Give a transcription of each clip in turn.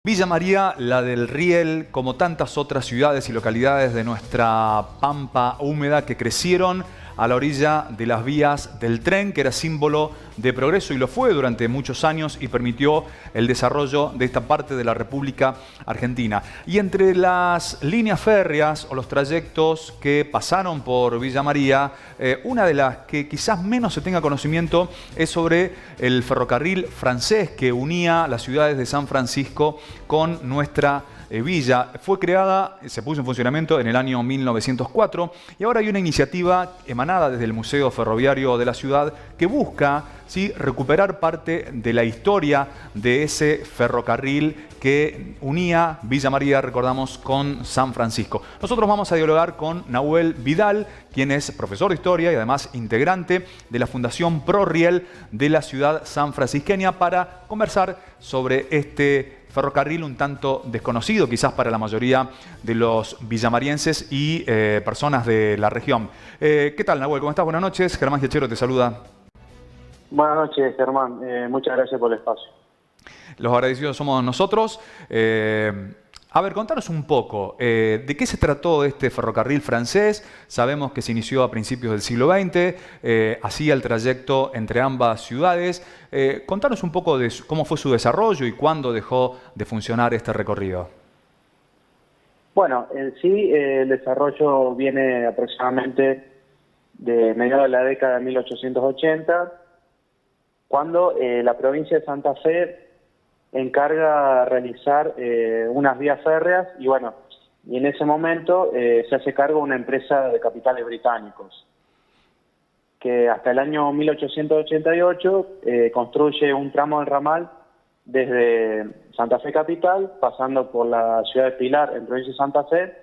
Villa María, la del Riel, como tantas otras ciudades y localidades de nuestra pampa húmeda que crecieron a la orilla de las vías del tren, que era símbolo de progreso y lo fue durante muchos años y permitió el desarrollo de esta parte de la República Argentina. Y entre las líneas férreas o los trayectos que pasaron por Villa María, una de las que quizás menos se tenga conocimiento es sobre el ferrocarril francés que unía las ciudades de San Francisco con nuestra villa. Fue creada, se puso en funcionamiento en el año 1904 y ahora hay una iniciativa emanada desde el Museo Ferroviario de la ciudad que busca recuperar parte de la historia de ese ferrocarril que unía Villa María, recordamos, con San Francisco. Nosotros vamos a dialogar con Nahuel Vidal, quien es profesor de historia y además integrante de la Fundación ProRiel de la ciudad sanfrancisqueña, para conversar sobre este ferrocarril un tanto desconocido, quizás para la mayoría de los villamarienses y personas de la región. ¿Qué tal, Nahuel? ¿Cómo estás? Buenas noches. Germán Giachero te saluda. Buenas noches, Germán. Muchas gracias por el espacio. Los agradecidos somos nosotros. A ver, contanos un poco, ¿de qué se trató este ferrocarril francés? Sabemos que se inició a principios del siglo XX, hacía el trayecto entre ambas ciudades. Contanos un poco de cómo fue su desarrollo y cuándo dejó de funcionar este recorrido. Bueno, en sí el desarrollo viene aproximadamente de mediados de la década de 1880, cuando la provincia de Santa Fe encarga realizar unas vías férreas y bueno, y en ese momento se hace cargo una empresa de capitales británicos que hasta el año 1888 construye un tramo del ramal desde Santa Fe capital, pasando por la ciudad de Pilar en provincia de Santa Fe,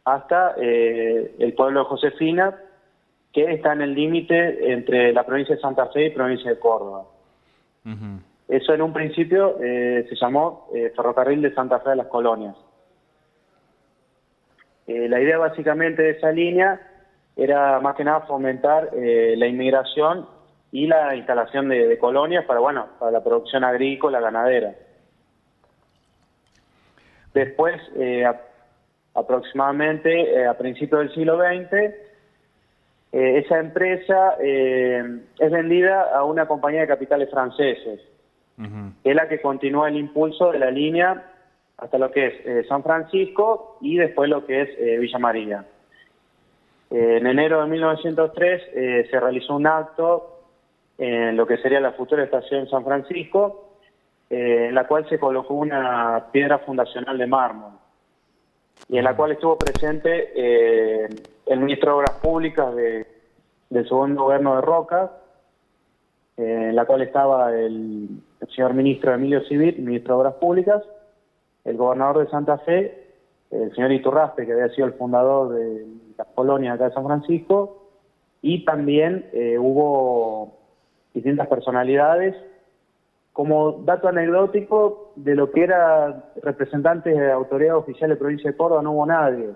hasta el pueblo de Josefina, que está en el límite entre la provincia de Santa Fe y provincia de Córdoba. Eso en un principio se llamó Ferrocarril de Santa Fe a las Colonias. La idea básicamente de esa línea era más que nada fomentar la inmigración y la instalación de colonias para la producción agrícola, ganadera. Después, aproximadamente a principios del siglo XX, esa empresa es vendida a una compañía de capitales franceses, que es la que continúa el impulso de la línea hasta lo que es San Francisco y después lo que es Villa María. En enero de 1903 se realizó un acto en lo que sería la futura estación San Francisco, en la cual se colocó una piedra fundacional de mármol, y en la cual estuvo presente el ministro de Obras Públicas del segundo gobierno de Roca, en la cual estaba el señor ministro Emilio Civit, ministro de Obras Públicas, el gobernador de Santa Fe, el señor Iturraspe, que había sido el fundador de las colonias acá de San Francisco, y también hubo distintas personalidades. Como dato anecdótico, de lo que era representantes de autoridad oficial de provincia de Córdoba no hubo nadie.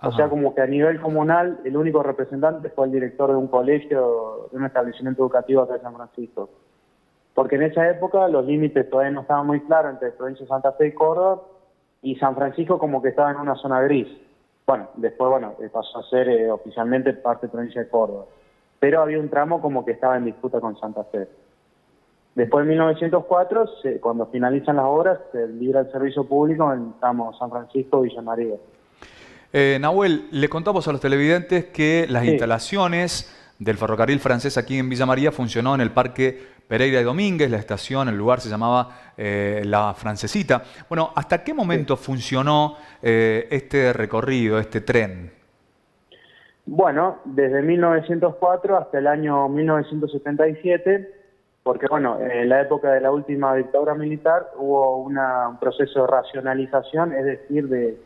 O sea, como que a nivel comunal el único representante fue el director de un colegio, de un establecimiento educativo acá de San Francisco. Porque en esa época los límites todavía no estaban muy claros entre provincia de Santa Fe y Córdoba, y San Francisco como que estaba en una zona gris. Después pasó a ser oficialmente parte de provincia de Córdoba. Pero había un tramo como que estaba en disputa con Santa Fe. Después de 1904, cuando finalizan las obras, se libra el servicio público en el tramo San Francisco-Villa María. Nahuel, le contamos a los televidentes que las instalaciones del ferrocarril francés aquí en Villa María funcionó en el Parque Pereira y Domínguez, la estación, el lugar se llamaba La Francesita. Bueno, ¿hasta qué momento funcionó este recorrido, este tren? Bueno, desde 1904 hasta el año 1977, porque en la época de la última dictadura militar hubo un proceso de racionalización, es decir, de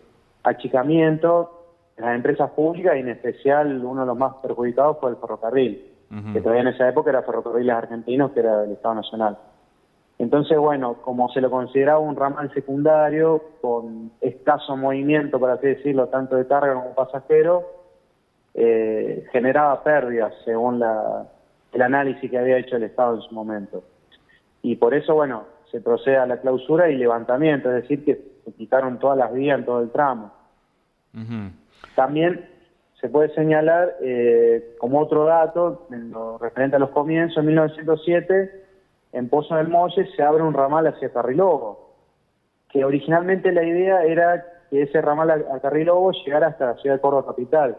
achicamiento de las empresas públicas, y en especial uno de los más perjudicados fue el ferrocarril, que todavía en esa época era Ferrocarriles Argentinos, que era del Estado Nacional. Entonces, como se lo consideraba un ramal secundario, con escaso movimiento, por así decirlo, tanto de carga como pasajero, generaba pérdidas según el análisis que había hecho el Estado en su momento. Y por eso, se procede a la clausura y levantamiento, es decir, que se quitaron todas las vías en todo el tramo. También se puede señalar como otro dato, en lo referente a los comienzos, en 1907, en Pozo del Molle se abre un ramal hacia Carrilobo, que originalmente la idea era que ese ramal a Carrilobo llegara hasta la ciudad de Córdoba capital.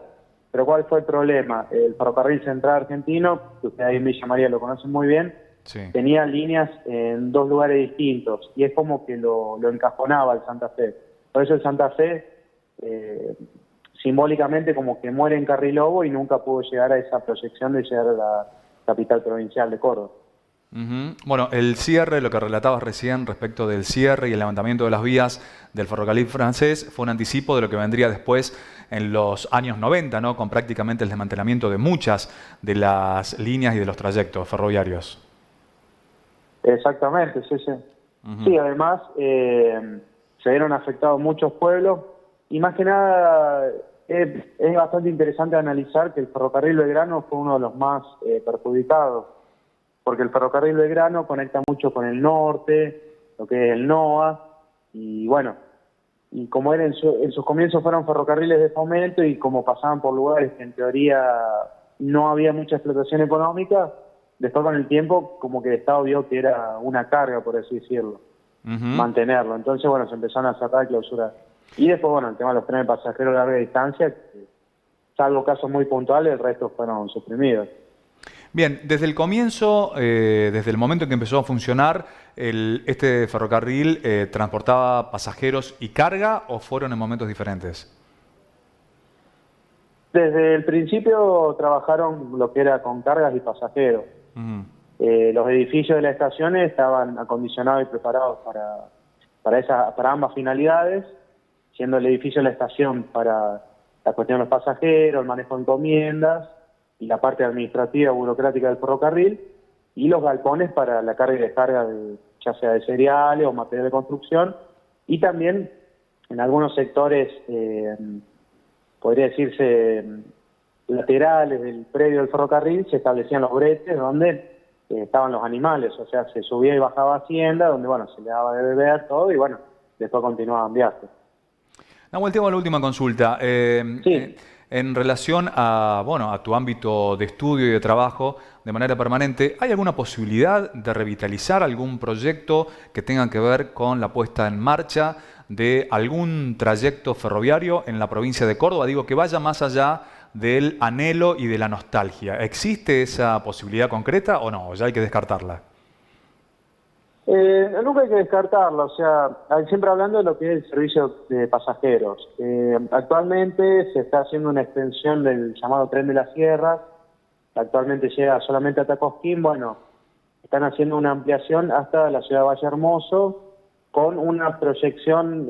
Pero ¿cuál fue el problema? El ferrocarril central argentino, que ustedes ahí en Villa María lo conocen muy bien, sí, tenía líneas en dos lugares distintos, y es como que lo encajonaba el Santa Fe. Por eso el Santa Fe simbólicamente como que muere en Carrilobo y nunca pudo llegar a esa proyección de llegar a la capital provincial de Córdoba. Bueno, el cierre, lo que relatabas recién respecto del cierre y el levantamiento de las vías del ferrocarril francés fue un anticipo de lo que vendría después en los años 90, ¿no? Con prácticamente el desmantelamiento de muchas de las líneas y de los trayectos ferroviarios. Exactamente, sí, sí. Sí, además se vieron afectados muchos pueblos y más que nada es bastante interesante analizar que el ferrocarril Belgrano fue uno de los más perjudicados, porque el ferrocarril Belgrano conecta mucho con el norte, lo que es el NOA, y bueno, y como en sus comienzos fueron ferrocarriles de fomento y como pasaban por lugares que en teoría no había mucha explotación económica, después con el tiempo como que el Estado vio que era una carga, por así decirlo, mantenerlo. Entonces, bueno, se empezaron a sacar clausuras. Y después, bueno, el tema de los trenes de pasajeros de larga distancia, salvo casos muy puntuales, el resto fueron suprimidos. Bien, desde el comienzo, desde el momento en que empezó a funcionar, ¿este ferrocarril transportaba pasajeros y carga o fueron en momentos diferentes? Desde el principio trabajaron lo que era con cargas y pasajeros. Los edificios de las estaciones estaban acondicionados y preparados para ambas finalidades, siendo el edificio de la estación para la cuestión de los pasajeros, el manejo de encomiendas, y la parte administrativa burocrática del ferrocarril, y los galpones para la carga y descarga ya sea de cereales o material de construcción, y también en algunos sectores, podría decirse, laterales del predio del ferrocarril, se establecían los bretes donde estaban los animales, o sea, se subía y bajaba Hacienda, donde bueno, se le daba de beber todo, y bueno, después continuaban viajes. Nahuel, tengo la última consulta. Sí. En relación a, bueno, a tu ámbito de estudio y de trabajo de manera permanente, ¿hay alguna posibilidad de revitalizar algún proyecto que tenga que ver con la puesta en marcha de algún trayecto ferroviario en la provincia de Córdoba? Digo, que vaya más allá del anhelo y de la nostalgia. ¿Existe esa posibilidad concreta o no? ¿Ya hay que descartarla? Nunca hay que descartarlo, o sea, siempre hablando de lo que es el servicio de pasajeros. Actualmente se está haciendo una extensión del llamado Tren de las Sierras, actualmente llega solamente a Cosquín. Bueno, están haciendo una ampliación hasta la ciudad de Valle Hermoso, con una proyección,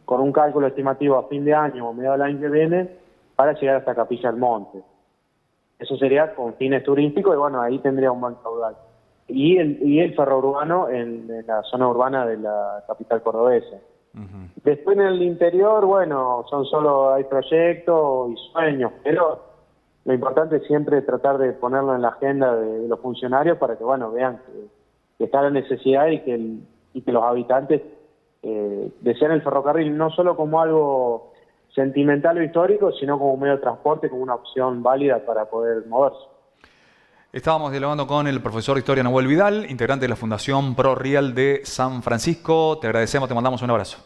con un cálculo estimativo a fin de año o mediados del año que viene, para llegar hasta Capilla del Monte. Eso sería con fines turísticos y bueno, ahí tendría un buen caudal. Y el ferrourbano en la zona urbana de la capital cordobesa. Después en el interior, bueno, hay proyectos y sueños, pero lo importante es siempre tratar de ponerlo en la agenda de los funcionarios para que, bueno, vean que está la necesidad y que los habitantes desean el ferrocarril no solo como algo sentimental o histórico, sino como un medio de transporte, como una opción válida para poder moverse. Estábamos dialogando con el profesor de Historia Nahuel Vidal, integrante de la Fundación ProRiel de San Francisco. Te agradecemos, te mandamos un abrazo.